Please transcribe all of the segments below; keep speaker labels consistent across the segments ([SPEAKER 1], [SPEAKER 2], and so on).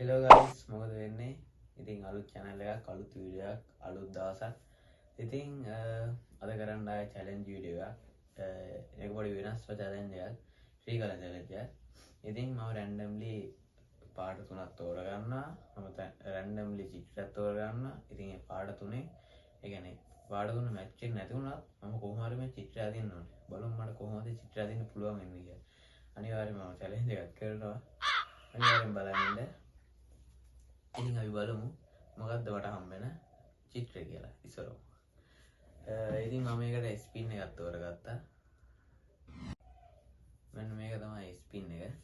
[SPEAKER 1] Hello guys, මොකද වෙන්නේ? ඉතින් අලුත් channel එකක්, අලුත් වීඩියෝ එකක්, අලුත් දවසක්. ඉතින් අද කරන්න ආයේ challenge video එකක්. ඒක පොඩි වෙනස්ව challenge එකක්. ශ්‍රී කල challenge එකක්. ඉතින් මම randomly පාට තුනක් තෝරගන්නවා. මම randomly චිත්‍රයක් තෝරගන්නවා. ඉතින් මේ පාට තුනේ ඒ කියන්නේ පාට තුන match වෙන්නේ නැති වුණත් මම කොහොම හරි මේ චිත්‍රය අදින්න ඕනේ. බලමු මට කොහොමද චිත්‍රය අදින්න පුළුවන් වෙන්නේ කියලා. අනිවාර්යයෙන්ම මම challenge එකක් කරනවා. අනිවාර්යෙන් බලන්න ඉන්න. ඉතින් අපි බලමු මොකක්ද මට හම්බෙන චිත්‍රය කියලා ඉස්සරහම. ඉතින් මම මේකට ස්පින් එකක් තෝරගත්තා. මෙන්න මේක තමයි ස්පින් එක.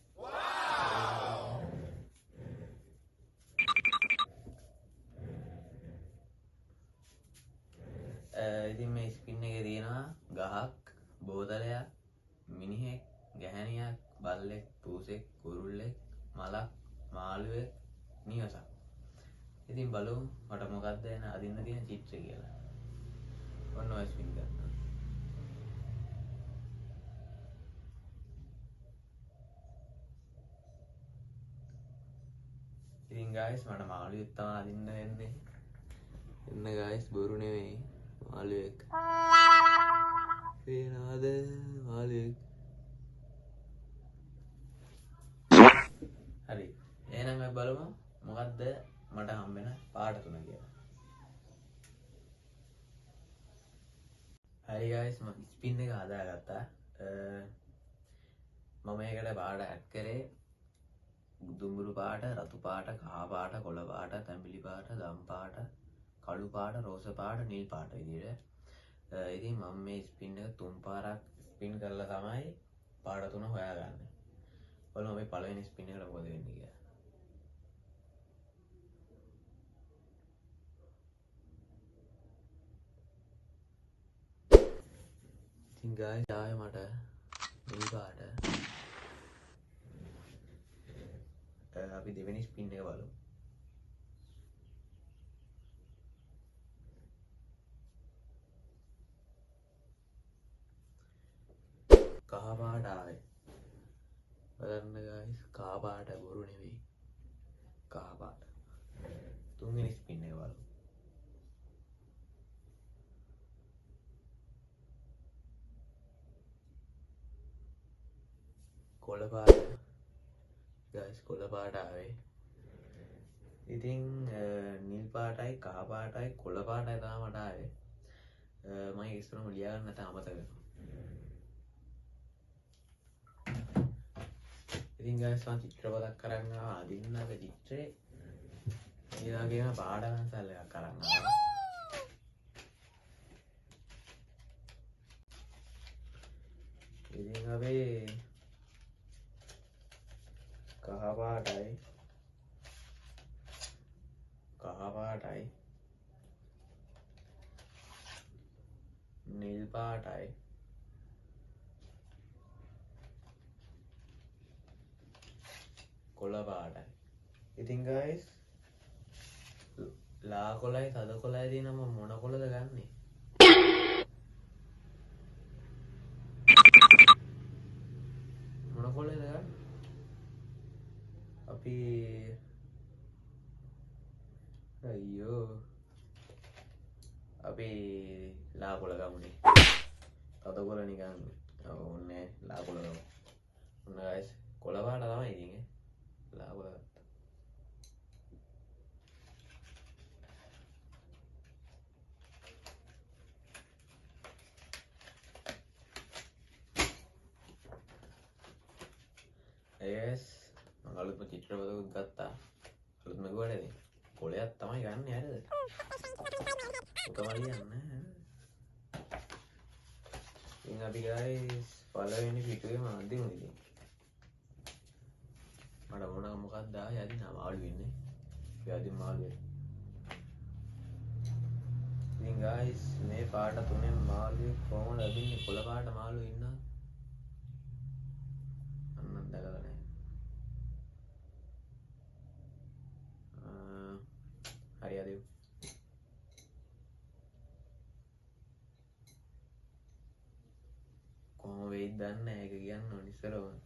[SPEAKER 1] ඉතින් මේ ස්පින් එකේ තියෙනවා ගහක්, බෝතලයක්, මිනිහෙක්, ගැහණියක්, බල්ලෙක්, පූසෙක්, කුරුල්ලෙක්, මලක්, මාළුවෙක්, නිවසක්. ඉතින් බලමු මට මොකක්ද එන අදින්න තියෙන චිත්‍රය කියලා. ඔන්න ඔය ස්පින් ගන්නවා. ඉතින් guys මට මාළුවෙක් තමයි අදින්න වෙන්නේ. එන්න guys බොරු නෙවෙයි මාළුවෙක්. පේනවද මාළුවෙක්? හරි. එහෙනම් අපි බලමු මොකක්ද මට හම්බෙන පාට තුන කියලා. හරි guys මම ස්පින් එක හදාගත්තා. මම මේකට පාට ඇඩ් කරේ දුඹුරු පාට, රතු පාට, කහ පාට, කොළ පාට, තැඹිලි පාට, ගම් පාට, කළු පාට, රෝස පාට, නිල් පාට විදිහට. ඉතින් මම මේ ස්පින් එක තුන් පාරක් ස්පින් කරලා තමයි පාට තුන හොයාගන්නේ. බලමු අපි පළවෙනි ස්පින් එකට මොකද වෙන්නේ කියලා. ඉතින් guys ආයේ මට නිල් පාට. අපි දෙවෙනි ස්පින් එක බලමු. කහ පාට ආවේ. බලන්න guys කහ පාට බොරු නෙවෙයි. කහ පාට. තුන්වෙනි ස්පින් එක බලමු. කොළ පාට. guys කොළ පාට ආවේ. ඉතින් නිල් පාටයි කහ පාටයි කොළ පාටයි තමයි මට ආවේ. මම ඉස්සරහම ලියා ගන්න නැත්නම් අමතක වෙනවා. ඉතින් guys මම චිත්‍රපටයක් අරන් ආවා අදින්න අද චිත්‍රේ. ඒ වගේම පාට වෙනසල් එකක් අරන් ආවා. ඉතින් අපි කහ පාටයි නිල් පාටයි කොළ පාටයි. ඉතින් guys ලා කොළයි තද කොළයි තියෙන මම මොන කොළද ගන්නෙ? මොන කොළද ගන්න? අපි අයියෝ අපි ලා කොළ ගමුනේ. තද කොළ නිකන් ඕනේ ලා කොළ ගමු. ඔන්න guys කොළ පාට තමයි ඉතින් ලා කොළ ගත්තා. yes මම අලුත්ම චිත්‍රපටයක් ගත්තා. අලුත්ම ගුවරේදී කොළයක් තමයි ගන්න හරිද? උකමලියන්න. ඉතින් අපි guys පළවෙනි පිටුවේම අදිමු ඉතින්. මට මොකක්ද ආයේ අදින්න මාළු වෙන්නේ. අපි අදින් මාළු වෙන්නේ. ඉතින් guys මේ පාට තුනෙන් මාළුවේ කොහොමද අදින්නේ? කොළ පාට මාළු ඉන්නවා. අන්න දැකලා නැහැ. හරි අදිමු. කොහොම වෙයිද දන්නේ නැහැ. ඒක කියන්න ඕන ඉස්සරහම.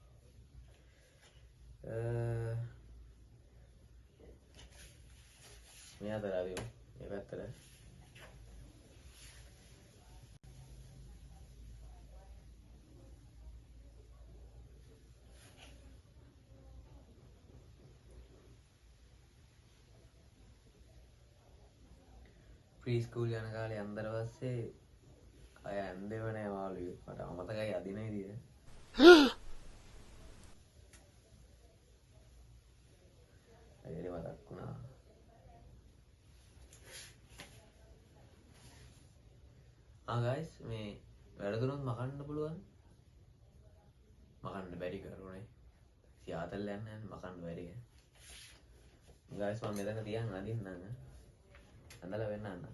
[SPEAKER 1] මේ අතර ආදිමු. මේ පැත්තට. ප්‍රී ස්කූල් යන කාලේ අන්දර පස්සේ අය ඇන්දේම නෑ මාළුවෙක්. මට අමතකයි අදින විදිය. ඇයි මතක් වුණා. guys මේ වැඩදුනොත් මකන්න පුළුවන්. මකන්න බැරි කරුනේ. සියාතල් යන්න මකන්න බැරි. guys මම මෙතන තියන් අදින්නම්. අඳලා වෙන්න අන්න.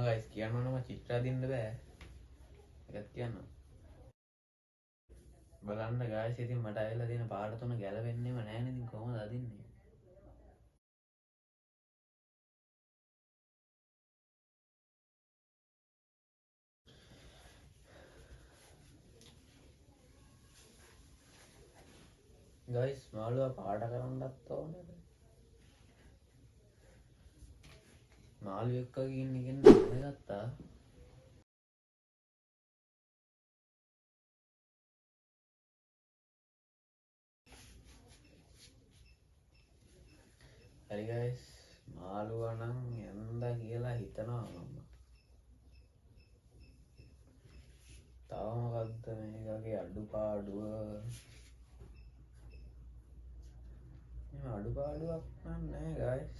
[SPEAKER 1] guys කියන්න ඕනම චිත්‍ර අදින්න බෑ. ඒකත් කියන්න. බලන්න guys ඉතින් මට ඇවිල්ලා තියෙන පාට තුන ගැලපෙන්නේම නැහැ නේද? ඉතින් කොහොමද අදින්නේ? guys මාළුවා පාට කරන්නත් ඕනේද? මාළුවෙක් වගේ ඉන්න කෙනෙක් ගත්තා. හරි guys මාළුවා නම් යන්දා කියලා හිතනවා මම. තව මොකද්ද මේකගේ අඩුපාඩුව? මේ අඩුපාඩුවක් නම් නැහැ guys.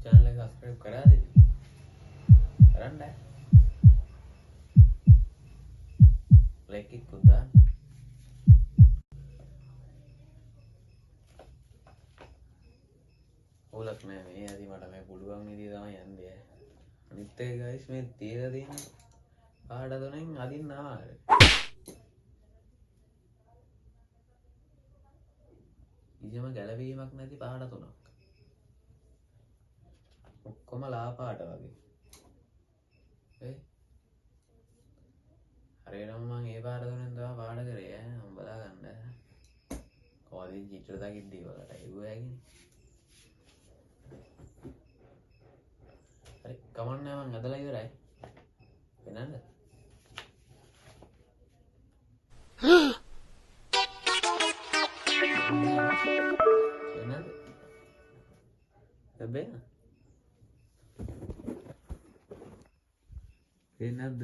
[SPEAKER 1] channel එක subscribe කරාද? කරන්න. like එකක් දාන්න. ඕලක් නෑ මේ ඇති මට මේ පුළුවන් විදිය තමයි යන්නේ. අනිත් එක guys මේ තියලා තියෙන පාඩ තුනෙන් අදින්න ආවද? කිසිම ගැළවීමක් නැති පාඩ තුනක්. ඔක්කොම ලා පාට වගේ. හරියටම මම ඒ පාඩ තුනෙන් තමයි පාඩ කරේ ඈ. මම බලා ගන්න. කොහොමද චිත්‍ර දකිද්දී වලට එව්වෑගිනේ. හරි කමන්නේ මම අදලා ඉවරයි. වෙනද? වෙනද? හැබැයි වෙනද?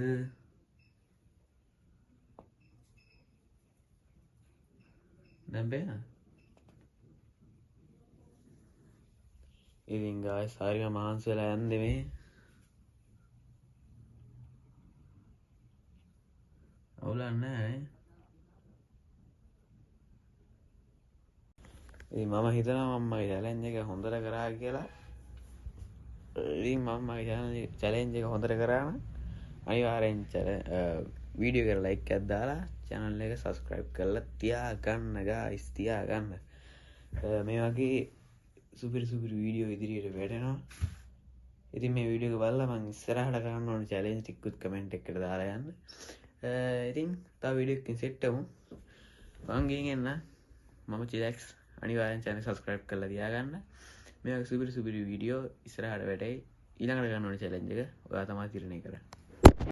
[SPEAKER 1] නැබේ ඉතින් guys හරිම මහන්සි වෙලා යන්නේ මේ. අවුලක් නැහැ. ඉතින් මම හිතනවා මම මගේ challenge එක හොඳට කරා කියලා. ඉතින් මම මගේ challenge එක හොඳට කරා නම් අනිවාර්යෙන් වීඩියෝ එකට like එකක් දාලා channel එක subscribe කරලා තියාගන්න guys තියාගන්න. මේ වගේ සුපිරි වීඩියෝ ඉදිරියට වැටෙනවා. ඉතින් මේ වීඩියෝ එක බලලා මම ඉස්සරහට කරන්න ඕන challenge ටිකකුත් comment එකකට දාලා යන්න. ඉතින් තව වීඩියෝ එකකින් සෙට් වෙමු. මම ගිහින් එන්න. මම chillax අනිවාර්යෙන් channel subscribe කරලා තියාගන්න. මේ වගේ සුපිරි වීඩියෝ ඉස්සරහට වැටෙයි. ඊළඟට ගන්න ඕන challenge එක ඔයා තමයි තීරණය කරන්නේ.